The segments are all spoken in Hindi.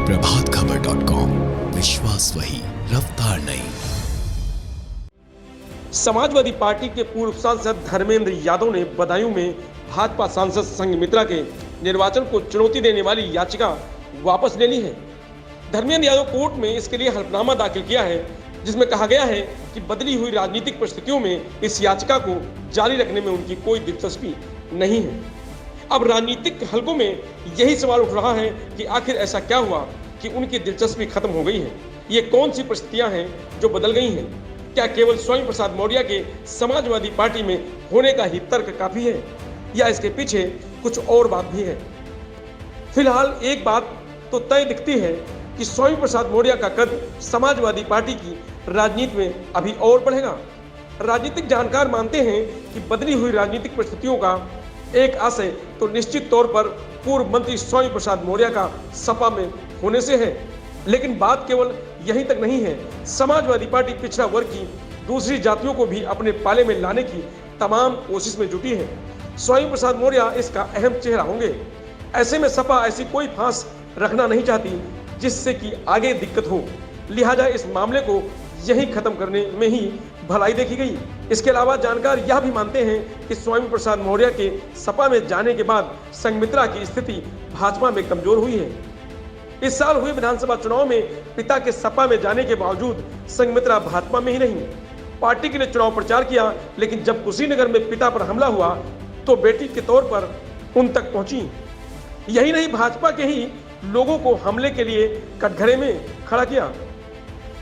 प्रभातखबर.com, विश्वास वही, रफ्तार नहीं। समाजवादी पार्टी के पूर्व सांसद धर्मेंद्र यादव ने बदायूं में भाजपा सांसद संघमित्रा के निर्वाचन को चुनौती देने वाली याचिका वापस ले ली है। धर्मेंद्र यादव कोर्ट में इसके लिए हलफनामा दाखिल किया है, जिसमें कहा गया है कि बदली हुई राजनीतिक परिस्थितियों में इस याचिका को जारी रखने में उनकी कोई दिलचस्पी नहीं है। अब राजनीतिक हलकों में यही सवाल उठ रहा है कि आखिर ऐसा क्या हुआ कि उनकी दिलचस्पी खत्म हो गई है। ये कौन सी परिस्थितियां हैं जो बदल गई हैं? क्या केवल स्वामी प्रसाद मौर्य के समाजवादी पार्टी में होने का ही तर्क काफी है, या इसके पीछे कुछ और बात भी है? फिलहाल एक बात तो तय दिखती है कि स्वामी प्रसाद मौर्य का कद समाजवादी पार्टी की राजनीति में अभी और बढ़ेगा। राजनीतिक जानकार मानते हैं कि बदली हुई राजनीतिक परिस्थितियों का एक आशय तो निश्चित तौर पर पूर्व मंत्री स्वामी प्रसाद मौर्य का सपा में होने से है, लेकिन बात केवल यहीं तक नहीं है। समाजवादी पार्टी पिछड़ा वर्ग की दूसरी जातियों को भी अपने पाले में लाने की तमाम कोशिश में जुटी है। स्वामी प्रसाद मौर्य इसका अहम चेहरा होंगे। ऐसे में सपा ऐसी कोई फांस रखना नहीं चाहती जिससे कि आगे दिक्कत हो, लिहाजा इस मामले को यही खत्म करने में ही भलाई देखी गई। इसके अलावा जानकार यह भी मानते हैं कि स्वामी प्रसाद मौर्य के सपा में जाने के बाद संघमित्रा की स्थिति भाजपा में कमजोर हुई है। इस साल हुए विधानसभा चुनाव में पिता के सपा में जाने के बावजूद संघमित्रा भाजपा में ही नहीं, पार्टी के लिए चुनाव प्रचार किया, लेकिन जब कुशीनगर में पिता पर हमला हुआ तो बेटी के तौर पर उन तक पहुंची। यही नहीं, भाजपा के ही लोगों को हमले के लिए कटघरे में खड़ा किया।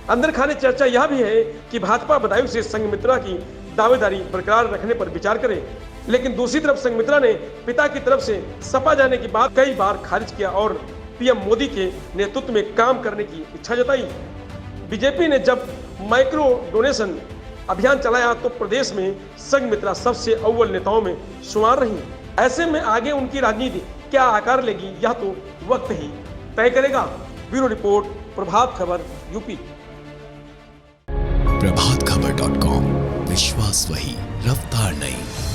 अंदर खाने चर्चा यह भी है कि भाजपा बदायूं से संघमित्रा की दावेदारी बरकरार रखने पर विचार करे, लेकिन दूसरी तरफ संघमित्रा ने पिता की तरफ से सपा जाने की बात कई बार खारिज किया और पीएम मोदी के नेतृत्व में काम करने की इच्छा जताई। बीजेपी ने जब माइक्रो डोनेशन अभियान चलाया तो प्रदेश में संघमित्रा सबसे अव्वल नेताओं में शुमार रही। ऐसे में आगे उनकी राजनीति क्या आकार लेगी, यह तो वक्त ही तय करेगा। Bureau report, Prabhat Khabar, UP. प्रभातखबर.com, विश्वास वही, रफ्तार नहीं।